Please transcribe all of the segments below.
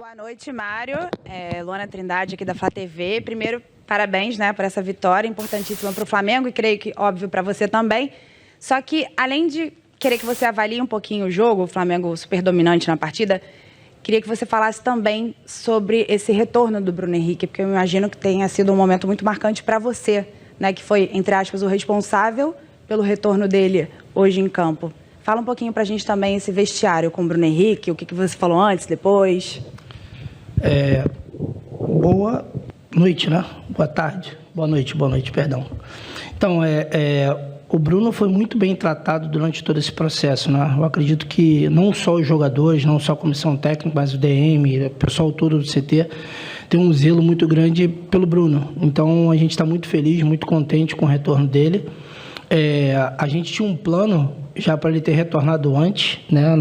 Boa noite, Mário. Luana Trindade, aqui da Flá TV. Primeiro, parabéns, né, por essa vitória importantíssima para o Flamengo e creio que, óbvio, para você também. Só que, além de querer que você avalie um pouquinho o jogo, o Flamengo super dominante na partida, queria que você falasse também sobre esse retorno do Bruno Henrique, porque eu imagino que tenha sido um momento muito marcante para você, né, que foi, entre aspas, o responsável pelo retorno dele hoje em campo. Fala um pouquinho para a gente também esse vestiário com o Bruno Henrique, o que você falou antes, depois. Boa noite, né? Boa tarde. Boa noite, perdão. Então, o Bruno foi muito bem tratado durante todo esse processo, né? Eu acredito que não só os jogadores, não só a comissão técnica, mas o DM, o pessoal todo do CT, tem um zelo muito grande pelo Bruno. Então, a gente está muito feliz, muito contente com o retorno dele. A gente tinha um plano já para ele ter retornado antes, né,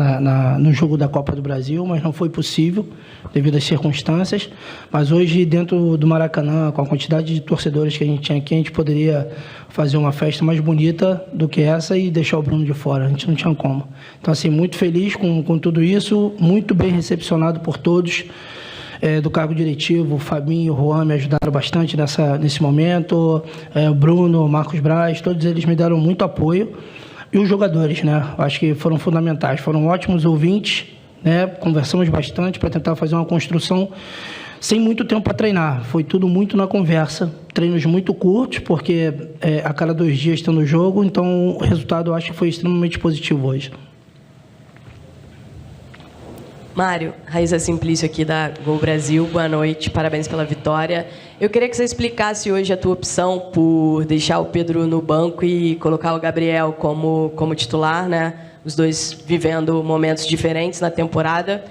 no jogo da Copa do Brasil, mas não foi possível devido às circunstâncias. Mas hoje, dentro do Maracanã, com a quantidade de torcedores que a gente tinha aqui, a gente poderia fazer uma festa mais bonita do que essa e deixar o Bruno de fora. A gente não tinha como. Então, assim, muito feliz com tudo isso, muito bem recepcionado por todos. Do cargo diretivo, o Fabinho, o Juan me ajudaram bastante nesse momento, o Bruno, o Marcos Braz, todos eles me deram muito apoio. E os jogadores, né? Acho que foram fundamentais, foram ótimos ouvintes, né? Conversamos bastante para tentar fazer uma construção sem muito tempo para treinar. Foi tudo muito na conversa, treinos muito curtos, porque a cada 2 dias está no jogo, então o resultado eu acho que foi extremamente positivo hoje. Mário, Raíssa Simplício aqui da Gol Brasil, boa noite, parabéns pela vitória. Eu queria que você explicasse hoje a tua opção por deixar o Pedro no banco e colocar o Gabriel como titular, né? Os dois vivendo momentos diferentes na temporada.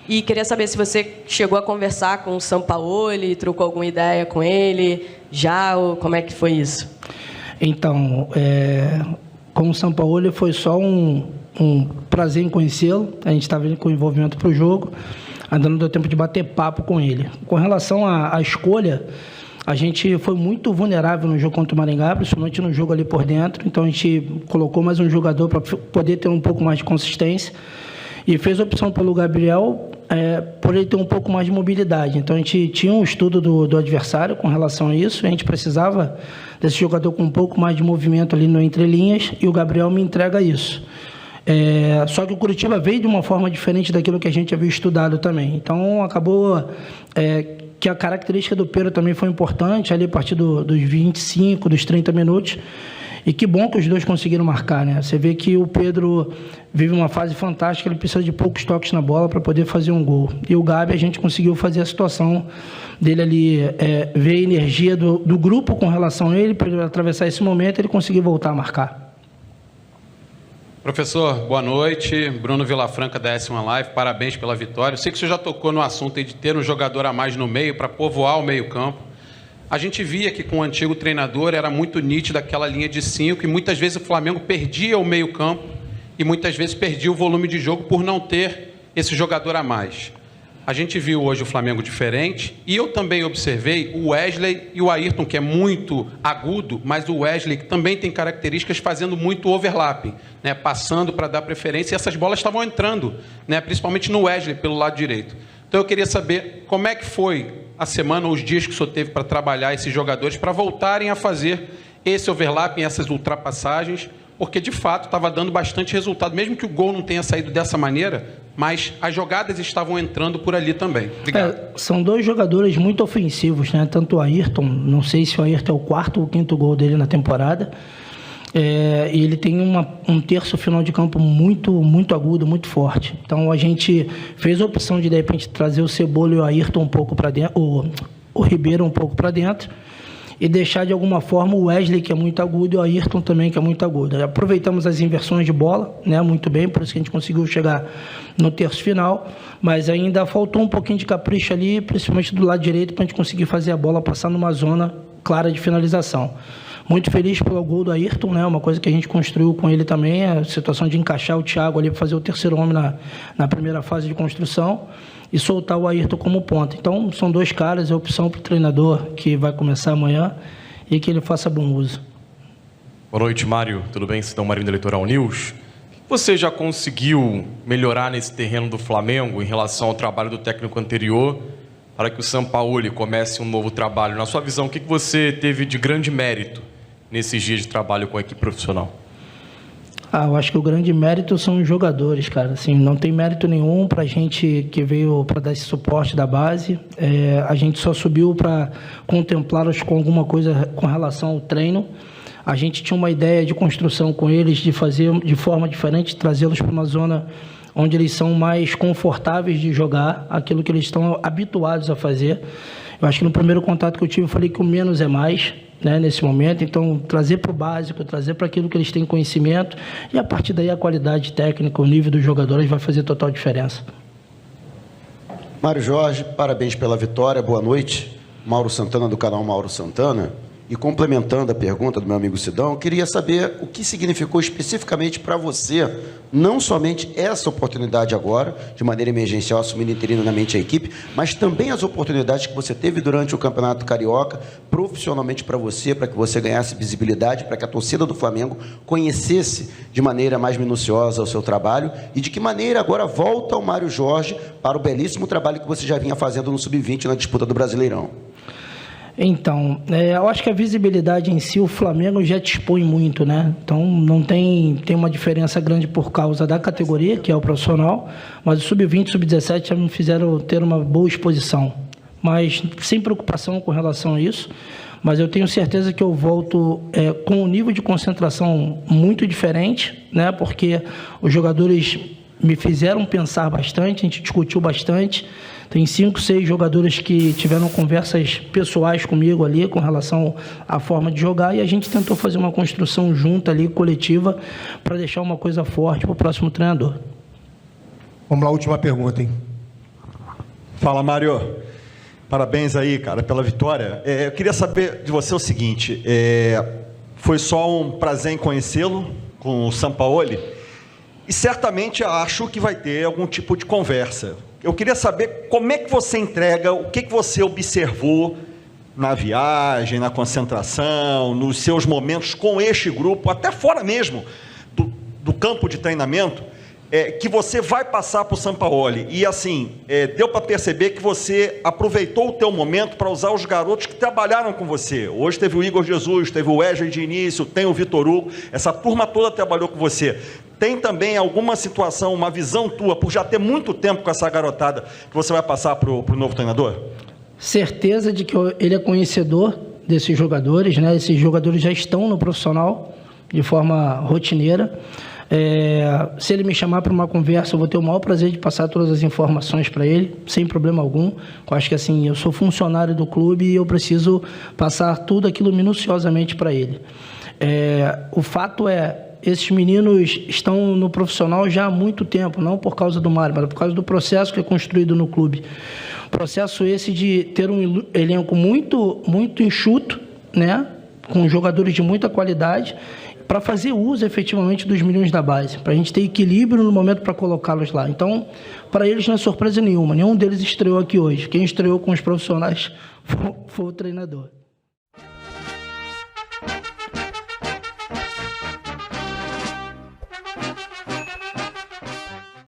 E queria saber se você chegou a conversar com o Sampaoli, trocou alguma ideia com ele já, ou como é que foi isso? Então, com o Sampaoli foi só um prazer em conhecê-lo. A gente estava com envolvimento para o jogo, ainda não deu tempo de bater papo com ele. Com relação à escolha, a gente foi muito vulnerável no jogo contra o Maringá, principalmente no jogo ali por dentro, então a gente colocou mais um jogador para poder ter um pouco mais de consistência e fez a opção pelo Gabriel por ele ter um pouco mais de mobilidade. Então a gente tinha um estudo do adversário com relação a isso, a gente precisava desse jogador com um pouco mais de movimento ali no entrelinhas e o Gabriel me entrega isso. Só que o Curitiba veio de uma forma diferente daquilo que a gente havia estudado também. Então, acabou que a característica do Pedro também foi importante, ali a partir dos 25, dos 30 minutos. E que bom que os dois conseguiram marcar, né? Você vê que o Pedro vive uma fase fantástica, ele precisa de poucos toques na bola para poder fazer um gol. E o Gabi, a gente conseguiu fazer a situação dele ali, ver a energia do grupo com relação a ele, para ele atravessar esse momento, ele conseguir voltar a marcar. Professor, boa noite. Bruno Vilafranca da S1 Live, parabéns pela vitória. Eu sei que o senhor já tocou no assunto aí de ter um jogador a mais no meio para povoar o meio-campo. A gente via que com o antigo treinador era muito nítido aquela linha de 5 e muitas vezes o Flamengo perdia o meio-campo e muitas vezes perdia o volume de jogo por não ter esse jogador a mais. A gente viu hoje o Flamengo diferente e eu também observei o Wesley e o Ayrton, que é muito agudo, mas o Wesley que também tem características fazendo muito overlapping, né, passando para dar preferência, e essas bolas estavam entrando, né, principalmente no Wesley pelo lado direito. Então eu queria saber como é que foi a semana ou os dias que o senhor teve para trabalhar esses jogadores para voltarem a fazer esse overlapping, essas ultrapassagens, porque de fato estava dando bastante resultado, mesmo que o gol não tenha saído dessa maneira, mas as jogadas estavam entrando por ali também. Obrigado. São dois jogadores muito ofensivos, né? Tanto o Ayrton, não sei se o Ayrton é o 4º ou 5º gol dele na temporada, e ele tem um terço final de campo muito agudo, muito forte. Então a gente fez a opção de repente trazer o Cebola e o Ayrton um pouco para dentro, o Ribeiro um pouco para dentro, e deixar de alguma forma o Wesley, que é muito agudo, e o Ayrton também, que é muito agudo. Aproveitamos as inversões de bola, né, muito bem, por isso que a gente conseguiu chegar no terço final, mas ainda faltou um pouquinho de capricho ali, principalmente do lado direito, para a gente conseguir fazer a bola passar numa zona clara de finalização. Muito feliz pelo gol do Ayrton, né, uma coisa que a gente construiu com ele também, a situação de encaixar o Thiago ali para fazer o terceiro homem na primeira fase de construção, e soltar o Ayrton como ponta. Então, são dois caras, é opção para o treinador que vai começar amanhã e que ele faça bom uso. Boa noite, Mário. Tudo bem? Cidão Marinho da Litoral News. Você já conseguiu melhorar nesse terreno do Flamengo em relação ao trabalho do técnico anterior para que o Sampaoli comece um novo trabalho? Na sua visão, o que você teve de grande mérito nesses dias de trabalho com a equipe profissional? Eu acho que o grande mérito são os jogadores, cara. Assim, não tem mérito nenhum para a gente que veio para dar esse suporte da base. A gente só subiu para contemplá-los com alguma coisa com relação ao treino. A gente tinha uma ideia de construção com eles, de fazer de forma diferente, trazê-los para uma zona onde eles são mais confortáveis de jogar, aquilo que eles estão habituados a fazer. Eu acho que no primeiro contato que eu tive, eu falei que o menos é mais, né, nesse momento. Então, trazer para o básico, trazer para aquilo que eles têm conhecimento, e a partir daí a qualidade técnica, o nível dos jogadores vai fazer total diferença. Mário Jorge, parabéns pela vitória, boa noite. Mauro Santana, do canal Mauro Santana. E complementando a pergunta do meu amigo Sidão, eu queria saber o que significou especificamente para você, não somente essa oportunidade agora, de maneira emergencial, assumindo interinamente a equipe, mas também as oportunidades que você teve durante o Campeonato Carioca, profissionalmente para você, para que você ganhasse visibilidade, para que a torcida do Flamengo conhecesse de maneira mais minuciosa o seu trabalho, e de que maneira agora volta o Mário Jorge para o belíssimo trabalho que você já vinha fazendo no Sub-20 na disputa do Brasileirão. Então, eu acho que a visibilidade em si, o Flamengo já te expõe muito, né? Então, não tem uma diferença grande por causa da categoria, que é o profissional, mas o Sub-20 e Sub-17 já me fizeram ter uma boa exposição. Mas sem preocupação com relação a isso, mas eu tenho certeza que eu volto com um nível de concentração muito diferente, né? Porque os jogadores me fizeram pensar bastante, a gente discutiu bastante. Tem 5, 6 jogadores que tiveram conversas pessoais comigo ali com relação à forma de jogar, e a gente tentou fazer uma construção junta ali, coletiva, para deixar uma coisa forte para o próximo treinador. Vamos lá, última pergunta, hein? Fala, Mário. Parabéns aí, cara, pela vitória. Eu queria saber de você o seguinte, foi só um prazer em conhecê-lo com o Sampaoli, e certamente acho que vai ter algum tipo de conversa. Eu queria saber como é que você entrega, o que você observou na viagem, na concentração, nos seus momentos com este grupo, até fora mesmo do campo de treinamento, que você vai passar para o Sampaoli. E assim, deu para perceber que você aproveitou o teu momento para usar os garotos que trabalharam com você. Hoje teve o Igor Jesus, teve o Wesley de início, tem o Vitor Hugo, essa turma toda trabalhou com você. Tem também alguma situação, uma visão tua, por já ter muito tempo com essa garotada, que você vai passar para o novo treinador? Certeza de que ele é conhecedor desses jogadores, né? Esses jogadores já estão no profissional de forma rotineira. Se ele me chamar para uma conversa, eu vou ter o maior prazer de passar todas as informações para ele, sem problema algum. Eu acho que assim, eu sou funcionário do clube e eu preciso passar tudo aquilo minuciosamente para ele. O fato esses meninos estão no profissional já há muito tempo, não por causa do Mário, mas por causa do processo que é construído no clube. Processo esse de ter um elenco muito, muito enxuto, né? Com jogadores de muita qualidade, para fazer uso efetivamente dos meninos da base, para a gente ter equilíbrio no momento para colocá-los lá. Então, para eles não é surpresa nenhuma, nenhum deles estreou aqui hoje. Quem estreou com os profissionais foi o treinador.